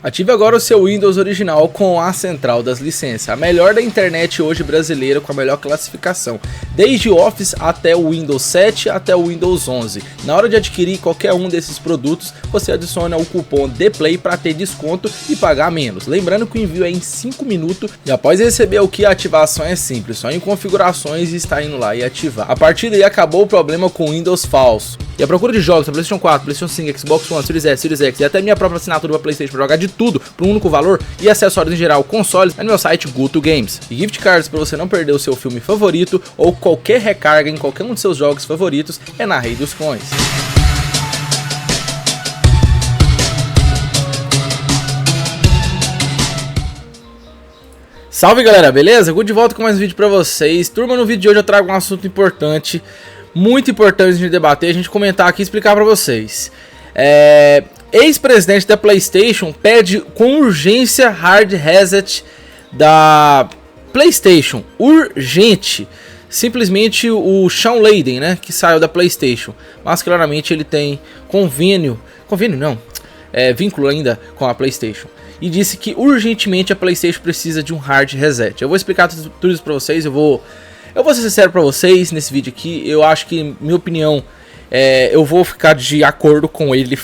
Ative agora o seu Windows original com a central das licenças, a melhor da internet hoje brasileira com a melhor classificação, desde Office até o Windows 7 até o Windows 11. Na hora de adquirir qualquer um desses produtos, você adiciona o cupom THEPLAY para ter desconto e pagar menos. Lembrando que o envio é em 5 minutos e após receber o que a ativação é simples, só em configurações e está indo lá e ativar. A partir daí acabou o problema com o Windows falso. E a procura de jogos para PlayStation 4, PlayStation 5, Xbox One, Series S, Series X e até minha própria assinatura para PlayStation para jogar de tudo por um único valor e acessórios em geral, consoles, é no meu site GoToGames. E gift cards para você não perder o seu filme favorito ou qualquer recarga em qualquer um de seus jogos favoritos é na Rei dos Coins. Salve galera, beleza? Good de volta com mais um vídeo pra vocês. Turma, no vídeo de hoje eu trago um assunto importante, muito importante de debater, a gente comentar aqui e explicar pra vocês. Ex-presidente da PlayStation pede com urgência hard reset da PlayStation. Urgente. Simplesmente o Shawn Layden, né, que saiu da PlayStation. Mas claramente ele tem vínculo ainda com a PlayStation. E disse que urgentemente a PlayStation precisa de um hard reset. Eu vou explicar tudo isso pra vocês, eu vou ser sincero pra vocês nesse vídeo aqui. Eu acho que, minha opinião, eu vou ficar de acordo com ele.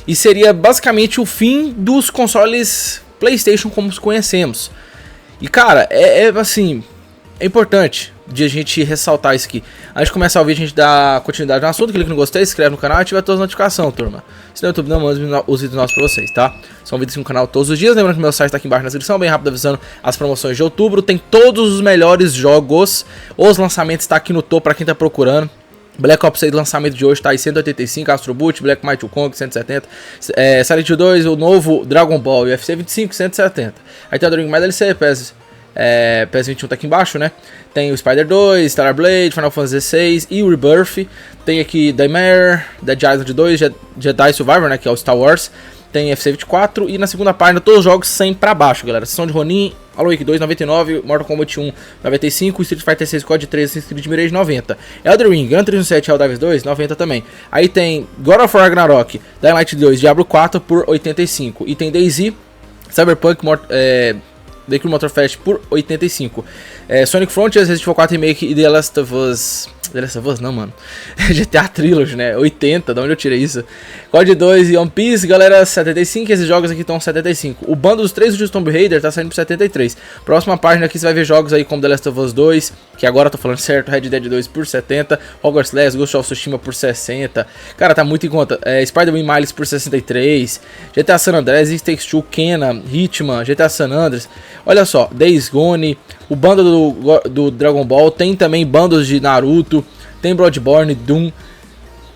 E seria basicamente o fim dos consoles PlayStation como os conhecemos. E cara, assim, é importante de a gente ressaltar isso aqui. Antes de começar o vídeo, a gente dá continuidade no assunto, clica no gostei, se inscreve no canal e ativa todas as notificações, turma. Se no YouTube não manda os vídeos nossos pra vocês, tá? São vídeos no canal todos os dias. Lembrando que meu site tá aqui embaixo na descrição, bem rápido, avisando as promoções de outubro. Tem todos os melhores jogos. Os lançamentos tá aqui no topo pra quem tá procurando. Black Ops 6, lançamento de hoje, tá aí 185, Astro Boot, Black Might Wukong 170, Silent Hill 2, o novo Dragon Ball, UFC 25 170. Aí tem o Dragon Ball DLC, PS 21 tá aqui embaixo, né? Tem o Spider 2, Stellar Blade, Final Fantasy 16 e o Rebirth. Tem aqui Daymare, Dead Island 2, Jedi Survivor, né, que é o Star Wars. Tem FC 24 e na segunda página todos os jogos 100 pra baixo, galera. Sessão de Ronin, Alan Wake 2, 99, Mortal Kombat 1, 95, Street Fighter 6, Code 3, Assassin's Creed Mirage, 90. Elden Ring, Gran Turismo 7, Helldivers 2, 90 também. Aí tem God of War Ragnarok, Dying Light 2, Diablo 4 por 85. E tem DayZ, Cyberpunk, The Crew Motorfest por 85. Sonic Frontiers, Resident Evil 4 Remake e The Last of Us não, mano. GTA Trilogy, né? 80, da onde eu tirei isso? COD 2 e One Piece, galera, 75. Esses jogos aqui estão 75. O bando dos 3 últimos Tomb Raider tá saindo por 73. Próxima página aqui você vai ver jogos aí como The Last of Us 2, que agora eu tô falando certo, Red Dead 2 por 70, Hogwarts Legacy, Ghost of Tsushima por 60. Cara, tá muito em conta. Spider-Man Miles por 63. GTA San Andreas, It Takes Two, Kena, Hitman, GTA San Andreas. Olha só, Days Gone, o bando do Dragon Ball, tem também bandos de Naruto, tem Bloodborne, Doom,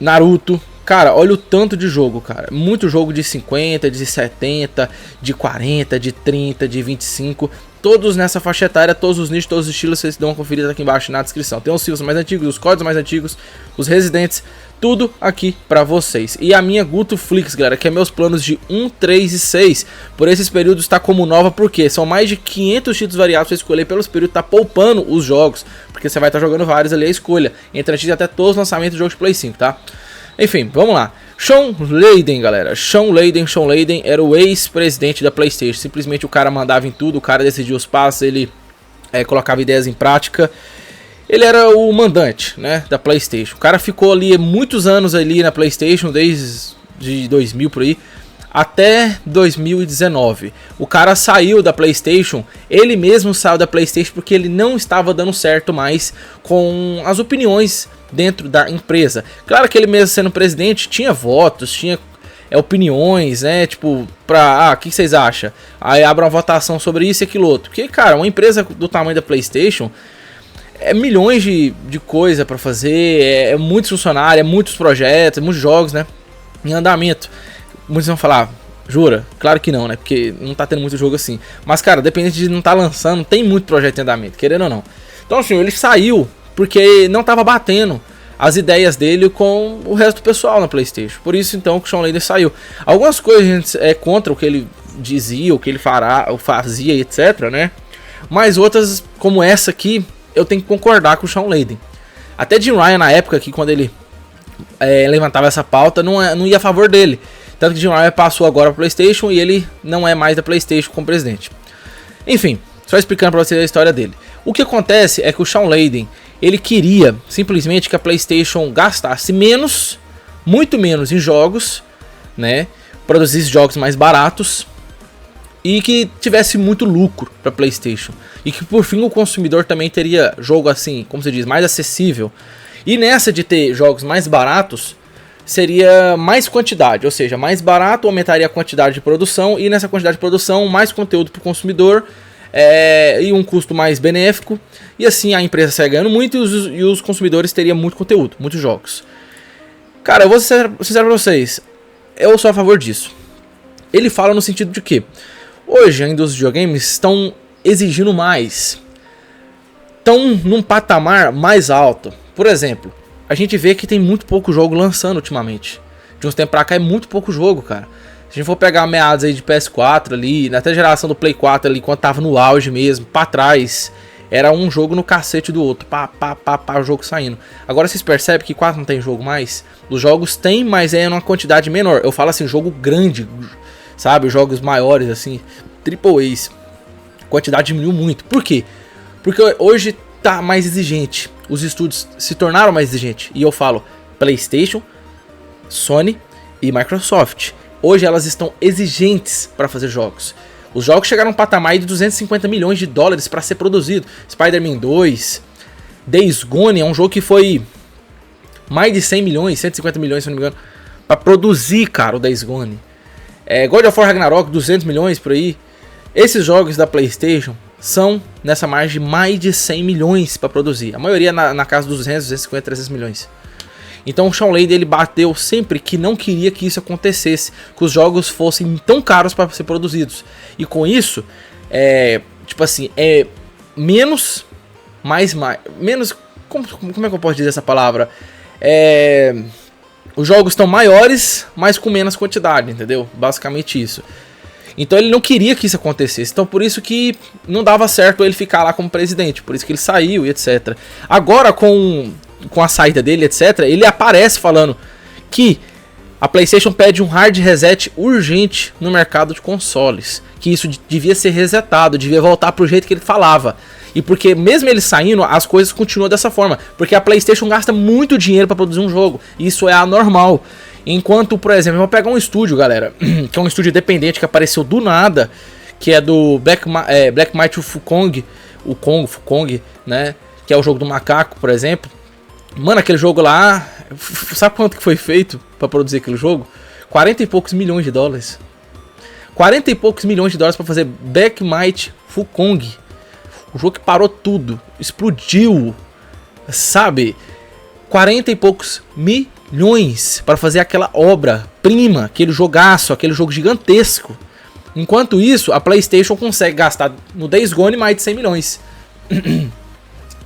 Naruto. Cara, olha o tanto de jogo, cara. Muito jogo de 50, de 70, de 40, de 30, de 25. Todos nessa faixa etária, todos os nichos, todos os estilos, vocês dão uma conferida aqui embaixo na descrição. Tem os estilos mais antigos, os códigos mais antigos, os residentes, tudo aqui pra vocês. E a minha GoToFlix, galera, que é meus planos de 1, 3 e 6. Por esses períodos está como nova, porque são mais de 500 títulos variados pra você escolher pelos períodos, tá poupando os jogos. Porque você vai estar jogando vários ali, a escolha. Entre a até todos os lançamentos de jogos de Play 5, tá? Enfim, vamos lá. Shawn Layden, galera. Shawn Layden era o ex-presidente da PlayStation. Simplesmente o cara mandava em tudo, o cara decidia os passos, ele colocava ideias em prática. Ele era o mandante, né, da PlayStation. O cara ficou ali muitos anos ali na PlayStation, desde 2000 por aí, até 2019. O cara saiu da PlayStation, ele mesmo saiu da PlayStation porque ele não estava dando certo mais com as opiniões dentro da empresa. Claro que ele mesmo sendo presidente tinha votos, tinha opiniões, né, tipo, o que vocês acham? Aí abre uma votação sobre isso e aquilo outro. Porque, cara, uma empresa do tamanho da PlayStation milhões de coisa pra fazer, muitos funcionários, muitos projetos, muitos jogos, né, em andamento. Muitos vão falar, jura? Claro que não, né, porque não tá tendo muito jogo assim. Mas, cara, dependente de não tá lançando, tem muito projeto em andamento, querendo ou não. Então, assim, ele saiu porque não tava batendo as ideias dele com o resto do pessoal na PlayStation. Por isso, então, que o Shawn Layden saiu. Algumas coisas a gente é contra o que ele dizia, o que ele fazia, etc, né, mas outras, como essa aqui, eu tenho que concordar com o Shawn Layden. Até Jim Ryan, na época, que quando ele levantava essa pauta, não ia a favor dele. Tanto que Jim Ryan passou agora para PlayStation e ele não é mais da PlayStation como presidente. Enfim, só explicando para vocês a história dele. O que acontece é que o Shawn Layden, ele queria simplesmente que a PlayStation gastasse menos, muito menos em jogos, né? Produzisse jogos mais baratos e que tivesse muito lucro para PlayStation. E que por fim o consumidor também teria jogo assim, como se diz, mais acessível. E nessa de ter jogos mais baratos, seria mais quantidade, ou seja, mais barato aumentaria a quantidade de produção e nessa quantidade de produção mais conteúdo para o consumidor e um custo mais benéfico. E assim a empresa sai ganhando muito e os consumidores teriam muito conteúdo, muitos jogos. Cara, eu vou ser sincero pra vocês, eu sou a favor disso. Ele fala no sentido de que hoje a indústria dos videogames estão exigindo mais, estão num patamar mais alto. Por exemplo, a gente vê que tem muito pouco jogo lançando ultimamente. De uns tempos pra cá é muito pouco jogo, cara. Se a gente for pegar meados aí de PS4 ali, até a geração do Play 4 ali, quando tava no auge mesmo, pra trás, era um jogo no cacete do outro, o jogo saindo. Agora vocês percebem que quase não tem jogo mais? Os jogos tem, mas é numa quantidade menor. Eu falo assim, jogo grande, sabe? Jogos maiores, assim, AAAs. A quantidade diminuiu muito. Por quê? Porque hoje tá mais exigente. Os estúdios se tornaram mais exigentes. E eu falo PlayStation, Sony e Microsoft. Hoje elas estão exigentes para fazer jogos. Os jogos chegaram a um patamar de 250 milhões de dólares para ser produzido. Spider-Man 2, Days Gone é um jogo que foi mais de 100 milhões, 150 milhões se não me engano, para produzir, cara, o Days Gone. God of War Ragnarok, 200 milhões por aí. Esses jogos da PlayStation são nessa margem de mais de 100 milhões para produzir. A maioria na casa dos 200, 250, 300 milhões. Então o Shawn Layden ele bateu sempre que não queria que isso acontecesse, que os jogos fossem tão caros para ser produzidos. E com isso, tipo assim, menos, menos, como é que eu posso dizer essa palavra? Os jogos estão maiores, mas com menos quantidade, entendeu? Basicamente isso. Então ele não queria que isso acontecesse. Então por isso que não dava certo ele ficar lá como presidente. Por isso que ele saiu e etc. Agora com a saída dele, etc. Ele aparece falando que a PlayStation pede um hard reset urgente no mercado de consoles. Que isso devia ser resetado, devia voltar pro jeito que ele falava. E porque mesmo ele saindo, as coisas continuam dessa forma. Porque a PlayStation gasta muito dinheiro para produzir um jogo. Isso é anormal. Enquanto, por exemplo, eu vou pegar um estúdio, galera, que é um estúdio independente que apareceu do nada, que é do Black Might Wukong, Fukong, né? Que é o jogo do macaco, por exemplo. Mano, aquele jogo lá, sabe quanto que foi feito para produzir aquele jogo? 40 e poucos milhões de dólares. 40 e poucos milhões de dólares para fazer Black Might Wukong. O jogo que parou tudo, explodiu, sabe? 40 e poucos milhões para fazer aquela obra-prima, aquele jogaço, aquele jogo gigantesco. Enquanto isso, a PlayStation consegue gastar no Days Gone mais de 100 milhões.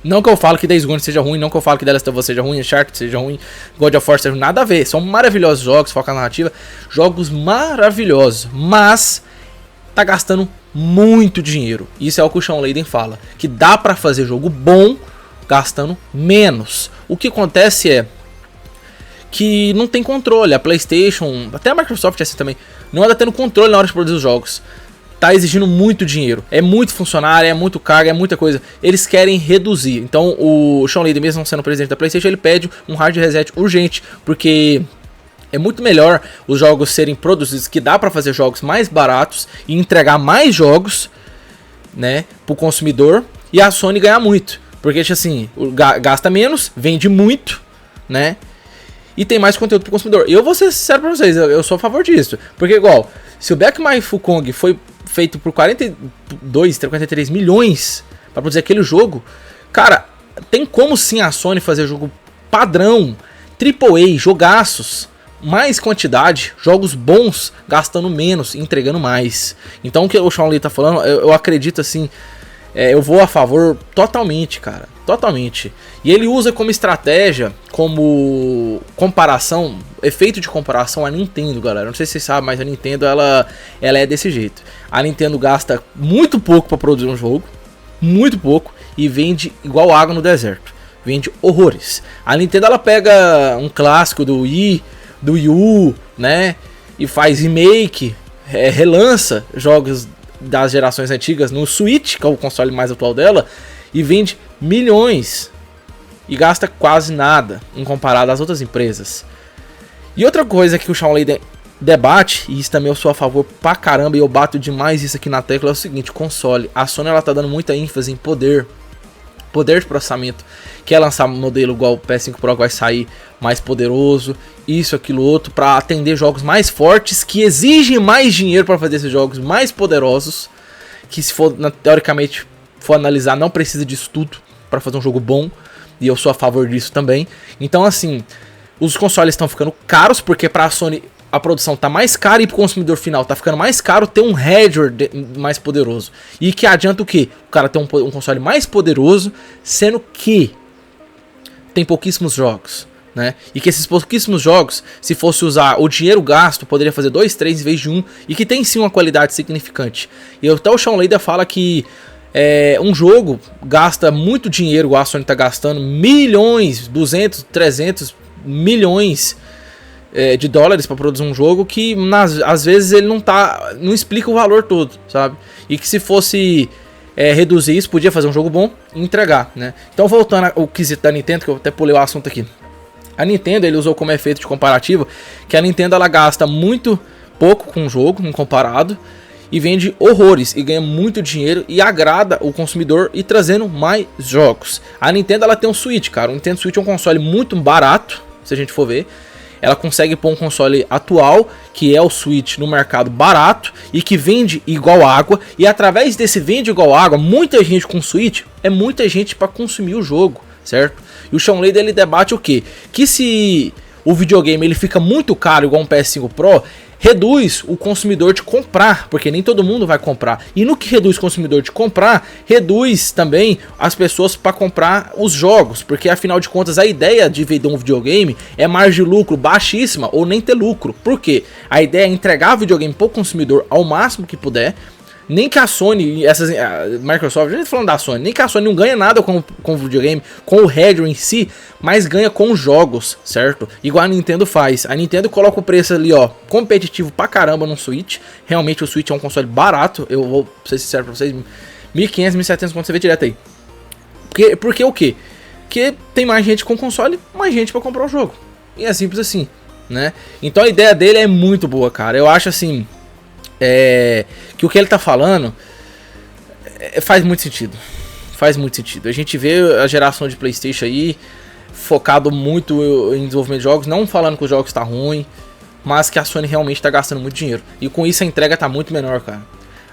Não que eu falo que Days Gone seja ruim, não que eu falo que The Last of Us seja ruim, Uncharted seja ruim, God of War seja ruim, nada a ver. São maravilhosos jogos, foca na narrativa, jogos maravilhosos, mas tá gastando muito dinheiro. Isso é o que o Shawn Layden fala, que dá pra fazer jogo bom gastando menos. O que acontece é que não tem controle. A PlayStation, até a Microsoft é assim também, não anda tendo controle na hora de produzir os jogos. Tá exigindo muito dinheiro, é muito funcionário, é muito carga, é muita coisa. Eles querem reduzir. Então o Shawn Layden, mesmo sendo presidente da PlayStation, ele pede um hard reset urgente, porque é muito melhor os jogos serem produzidos, que dá para fazer jogos mais baratos e entregar mais jogos, né, pro consumidor, e a Sony ganhar muito. Porque assim, gasta menos, vende muito, né? E tem mais conteúdo pro consumidor. E eu vou ser sincero pra vocês, eu sou a favor disso. Porque igual, se o Black Might Wukong foi feito por 42, 43 milhões pra produzir aquele jogo, cara, tem como sim a Sony fazer jogo padrão, AAA, jogaços, mais quantidade, jogos bons, gastando menos, entregando mais. Então o que o Shawn Layden tá falando, eu acredito assim, eu vou a favor totalmente, cara, totalmente. E ele usa como estratégia, como comparação, efeito de comparação a Nintendo, galera. Não sei se vocês sabem, mas a Nintendo ela é desse jeito. A Nintendo gasta muito pouco para produzir um jogo, muito pouco, e vende igual água no deserto. Vende horrores. A Nintendo ela pega um clássico do Wii, do Wii U, né? e faz remake, relança jogos das gerações antigas no Switch, que é o console mais atual dela, e vende milhões e gasta quase nada em comparado às outras empresas. E outra coisa que o Shawn Layden debate, e isso também eu sou a favor pra caramba, e eu bato demais isso aqui na tecla, é o seguinte: console, a Sony ela tá dando muita ênfase em poder de processamento, quer lançar um modelo igual o PS5 Pro que vai sair mais poderoso, isso, aquilo, outro, para atender jogos mais fortes, que exigem mais dinheiro para fazer esses jogos mais poderosos, que se for, teoricamente, for analisar, não precisa disso tudo para fazer um jogo bom, e eu sou a favor disso também. Então assim, os consoles estão ficando caros, porque para a Sony a produção tá mais cara e pro consumidor final tá ficando mais caro ter um hardware mais poderoso. E que adianta o quê? O cara ter um console mais poderoso, sendo que tem pouquíssimos jogos, né? E que esses pouquíssimos jogos, se fosse usar o dinheiro gasto, poderia fazer 2, 3 em vez de 1, e que tem sim uma qualidade significante. E até o Shawn Layden fala que um jogo gasta muito dinheiro, igual a Sony tá gastando, milhões, 200, 300 milhões de dólares para produzir um jogo, que às vezes ele não explica o valor todo, sabe? E que se fosse reduzir isso, podia fazer um jogo bom e entregar, né? Então, voltando ao quesito da Nintendo, que eu até pulei o assunto aqui. A Nintendo, ele usou como efeito de comparativo que a Nintendo ela gasta muito pouco com o jogo, em comparado, e vende horrores e ganha muito dinheiro e agrada o consumidor e trazendo mais jogos. A Nintendo ela tem um Switch, cara. O Nintendo Switch é um console muito barato, se a gente for ver. Ela consegue pôr um console atual, que é o Switch, no mercado barato e que vende igual água. E através desse vende igual água, muita gente com Switch é muita gente para consumir o jogo, certo? E o Shawn Layden ele debate o quê? Que se o videogame ele fica muito caro, igual um PS5 Pro, reduz o consumidor de comprar, porque nem todo mundo vai comprar. E no que reduz o consumidor de comprar, reduz também as pessoas para comprar os jogos, porque afinal de contas a ideia de vender um videogame é margem de lucro baixíssima ou nem ter lucro. Por quê? A ideia é entregar o videogame para o consumidor ao máximo que puder. Nem que a Sony, Microsoft, a gente falando da Sony, nem que a Sony não ganha nada com o videogame, com o hardware em si, mas ganha com os jogos, certo? Igual a Nintendo faz. A Nintendo coloca o preço ali, ó, competitivo pra caramba no Switch. Realmente o Switch é um console barato, eu vou ser sincero pra vocês, 1.500, 1.700 quando você vê direto aí. Porque o quê? Porque tem mais gente com console, mais gente pra comprar o jogo. E é simples assim, né? Então a ideia dele é muito boa, cara. Eu acho assim... que o que ele tá falando faz muito sentido. Faz muito sentido. A gente vê a geração de PlayStation aí focado muito em desenvolvimento de jogos, não falando que o jogo está ruim, mas que a Sony realmente tá gastando muito dinheiro. E com isso a entrega tá muito menor, cara.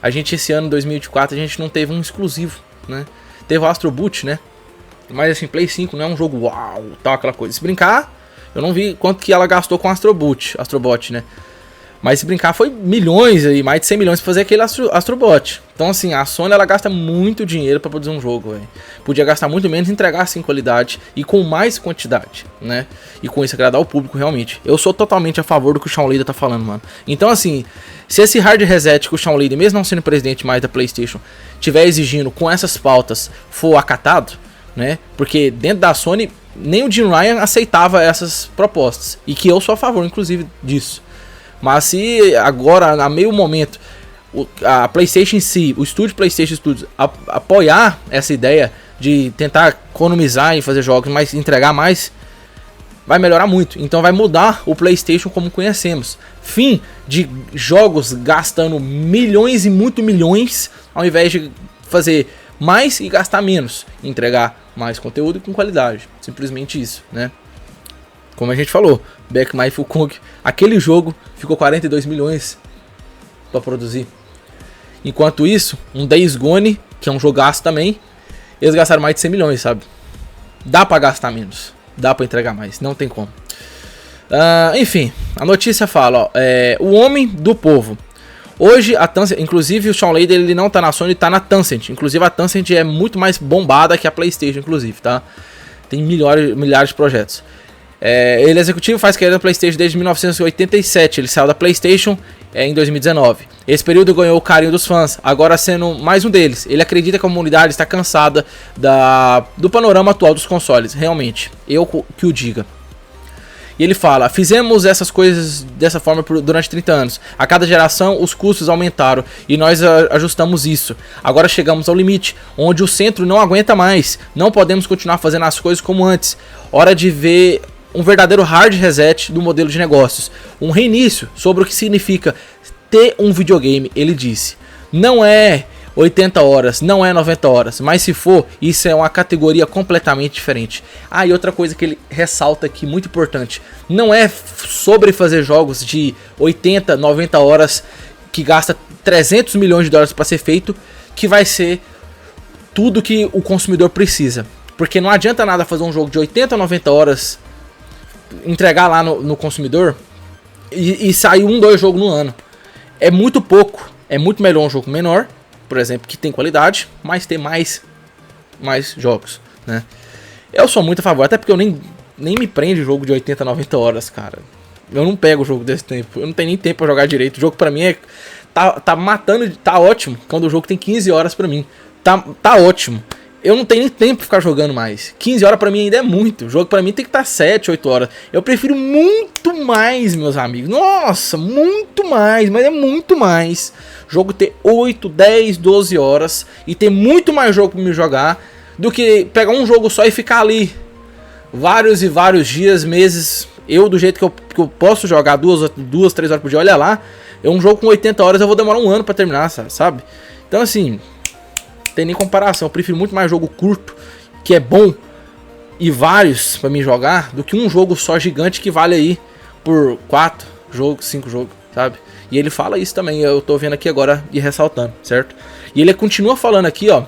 A gente esse ano, 2024, a gente não teve um exclusivo, né? Teve o Astro Boot, né? Mas assim, Play 5 não é um jogo uau, tal, aquela coisa. Se brincar, eu não vi quanto que ela gastou com Astrobot, né? Mas se brincar foi milhões aí, mais de 100 milhões pra fazer aquele Astrobot. Então assim, a Sony ela gasta muito dinheiro pra produzir um jogo, velho. Podia gastar muito menos e entregar assim qualidade e com mais quantidade, né? E com isso agradar o público realmente. Eu sou totalmente a favor do que o Shawn Layden tá falando, mano. Então assim, se esse hard reset que o Shawn Layden, mesmo não sendo presidente mais da PlayStation, tiver exigindo com essas pautas for acatado, né? Porque dentro da Sony, nem o Jim Ryan aceitava essas propostas. E que eu sou a favor, inclusive, disso. Mas se agora, a meio momento, a PlayStation em si, o estúdio PlayStation Studios, apoiar essa ideia de tentar economizar e fazer jogos, mas entregar mais, vai melhorar muito. Então vai mudar o PlayStation como conhecemos. Fim de jogos gastando milhões e muito milhões, ao invés de fazer mais e gastar menos. Entregar mais conteúdo e com qualidade. Simplesmente isso, né? Como a gente falou, Back My Full Kong, aquele jogo ficou 42 milhões para produzir. Enquanto isso, um Days Gone, que é um jogaço também, eles gastaram mais de 100 milhões, sabe? Dá para gastar menos, dá para entregar mais, não tem como. Enfim, a notícia fala, ó, o Homem do Povo. Hoje a Tencent, inclusive o Shawn Layden ele não tá na Sony, tá na Tencent. Inclusive a Tencent é muito mais bombada que a PlayStation, inclusive, tá? Tem milhares de projetos. Ele é executivo, faz carreira da PlayStation desde 1987. Ele saiu da PlayStation em 2019. Esse período ganhou o carinho dos fãs, agora sendo mais um deles. Ele acredita que a comunidade está cansada do panorama atual dos consoles. Realmente, eu que o diga. E ele fala: fizemos essas coisas dessa forma durante 30 anos. A cada geração os custos aumentaram e nós ajustamos isso. Agora chegamos ao limite, onde o centro não aguenta mais. Não podemos continuar fazendo as coisas como antes. Hora de ver um verdadeiro hard reset do modelo de negócios. Um reinício sobre o que significa ter um videogame, ele disse. Não é 80 horas, não é 90 horas, mas se for, isso é uma categoria completamente diferente. Ah, e outra coisa que ele ressalta aqui, muito importante, não é sobre fazer jogos de 80, 90 horas que gasta 300 milhões de dólares para ser feito, que vai ser tudo que o consumidor precisa. Porque não adianta nada fazer um jogo de 80, 90 horas, entregar lá no consumidor e sair 2 jogos no ano. É muito pouco, é muito melhor um jogo menor, por exemplo, que tem qualidade, mas ter mais jogos, né? Eu sou muito a favor, até porque eu nem me prende jogo de 80, 90 horas, cara. Eu não pego jogo desse tempo, eu não tenho nem tempo pra jogar direito. O jogo pra mim tá matando, tá ótimo, quando o jogo tem 15 horas pra mim. Tá ótimo. Eu não tenho nem tempo pra ficar jogando mais. 15 horas pra mim ainda é muito. O jogo pra mim tem que estar 7, 8 horas. Eu prefiro muito mais, meus amigos. Nossa, muito mais, mas é muito mais. O jogo ter 8, 10, 12 horas e ter muito mais jogo pra me jogar do que pegar um jogo só e ficar ali vários e vários dias, meses. Eu, do jeito que eu posso jogar 2, 3 horas por dia, olha lá. Um jogo com 80 horas eu vou demorar 1 ano pra terminar, sabe? Então assim, tem nem comparação. Eu prefiro muito mais jogo curto, que é bom, e vários pra mim jogar, do que um jogo só gigante que vale aí por 4 jogos, 5 jogos, sabe? E ele fala isso também, eu tô vendo aqui agora e ressaltando, certo? E ele continua falando aqui, ó,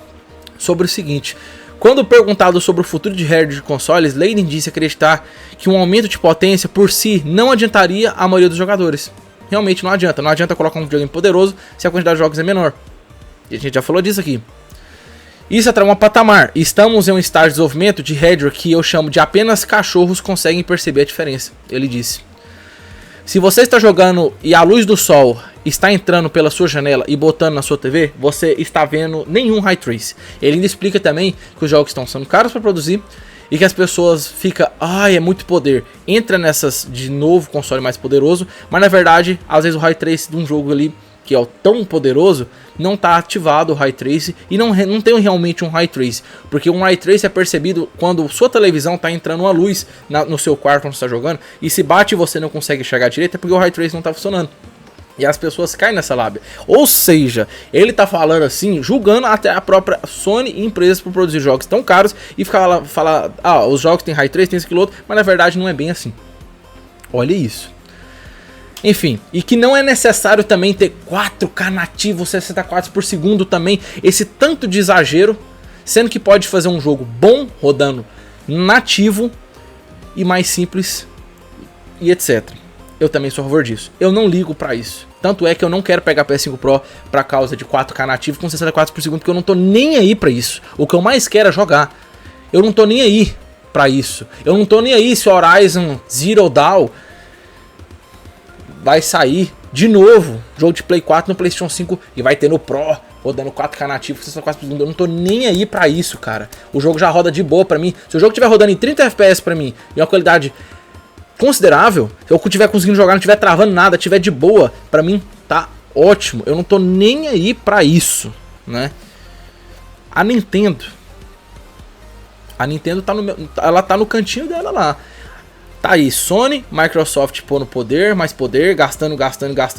sobre o seguinte: quando perguntado sobre o futuro de hardware de consoles, Layden disse acreditar que um aumento de potência por si não adiantaria a maioria dos jogadores. Realmente não adianta colocar um videogame poderoso se a quantidade de jogos é menor. E a gente já falou disso aqui. Isso atrai um patamar. Estamos em um estágio de desenvolvimento de hardware que eu chamo de apenas cachorros conseguem perceber a diferença, ele disse. Se você está jogando e a luz do sol está entrando pela sua janela e botando na sua TV, você está vendo nenhum Ray Trace. Ele ainda explica também que os jogos estão sendo caros para produzir e que as pessoas ficam, ai, é muito poder, entra nessas de novo console mais poderoso, mas na verdade, às vezes o Ray Trace de um jogo ali que é tão poderoso, não está ativado o Ray Trace e não tem realmente um Ray Trace, porque um Ray Trace é percebido quando sua televisão está entrando uma luz no seu quarto quando você está jogando, e se bate e você não consegue enxergar direito é porque o Ray Trace não está funcionando. E as pessoas caem nessa lábia. Ou seja, ele tá falando assim, julgando até a própria Sony e empresas por produzir jogos tão caros e falar, os jogos tem Ray Trace, tem esse aquilo outro, mas na verdade não é bem assim. Olha isso. Enfim, e que não é necessário também ter 4K nativo, 60 quadros por segundo também, esse tanto de exagero, sendo que pode fazer um jogo bom, rodando nativo e mais simples e etc. Eu também sou a favor disso. Eu não ligo pra isso. Tanto é que eu não quero pegar PS5 Pro pra causa de 4K nativo com 60 quadros por segundo, porque eu não tô nem aí pra isso. O que eu mais quero é jogar. Eu não tô nem aí pra isso. Eu não tô nem aí se o Horizon Zero Dawn vai sair de novo, jogo de Play 4 no PlayStation 5 e vai ter no Pro, rodando 4K nativo, 60 quadros por segundo. Eu não tô nem aí pra isso, cara. O jogo já roda de boa pra mim. Se o jogo estiver rodando em 30 FPS pra mim e uma qualidade considerável, se eu estiver conseguindo jogar, não estiver travando nada, estiver de boa, pra mim tá ótimo. Eu não tô nem aí pra isso, né? A Nintendo ela tá no cantinho dela lá. Tá aí, Sony, Microsoft pondo poder, mais poder, gastando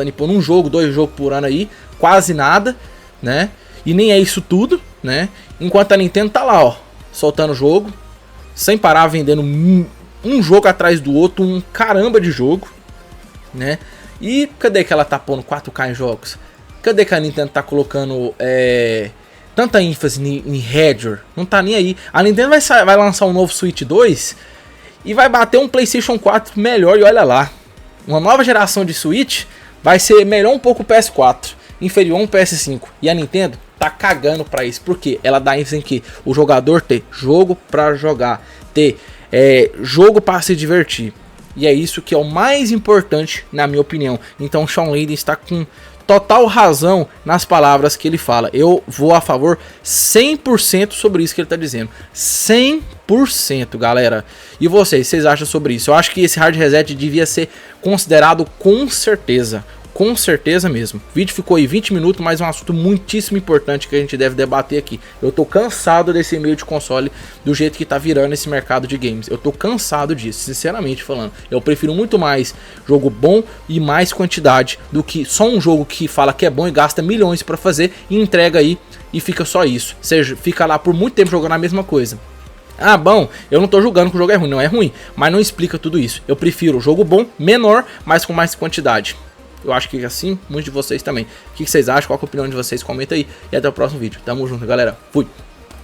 e pondo um jogo, 2 jogos por ano aí, quase nada, né? E nem é isso tudo, né? Enquanto a Nintendo tá lá, ó, soltando jogo, sem parar, vendendo um jogo atrás do outro, um caramba de jogo, né? E cadê que ela tá pondo 4K em jogos? Cadê que a Nintendo tá colocando tanta ênfase em hardware? Não tá nem aí. A Nintendo vai lançar um novo Switch 2 e vai bater um PlayStation 4 melhor, e olha lá. Uma nova geração de Switch vai ser melhor um pouco o PS4, inferior a um PS5. E a Nintendo tá cagando pra isso. Porque ela dá ênfase em que o jogador ter jogo pra jogar, ter jogo pra se divertir. E é isso que é o mais importante, na minha opinião. Então Shawn Layden está com total razão nas palavras que ele fala. Eu vou a favor 100% sobre isso que ele está dizendo. 100%. 100%, galera. E vocês acham sobre isso? Eu acho que esse hard reset devia ser considerado com certeza. Com certeza mesmo. O vídeo ficou aí 20 minutos, mas é um assunto muitíssimo importante que a gente deve debater aqui. Eu tô cansado desse meio de console do jeito que tá virando esse mercado de games. Eu tô cansado disso, sinceramente falando. Eu prefiro muito mais jogo bom e mais quantidade do que só um jogo que fala que é bom e gasta milhões pra fazer e entrega aí e fica só isso. Ou seja, fica lá por muito tempo jogando a mesma coisa. Ah, bom, eu não tô julgando que o jogo é ruim, não é ruim, mas não explica tudo isso. Eu prefiro jogo bom, menor, mas com mais quantidade. Eu acho que assim, muitos de vocês também. O que vocês acham? Qual é a opinião de vocês? Comenta aí. E até o próximo vídeo. Tamo junto, galera. Fui!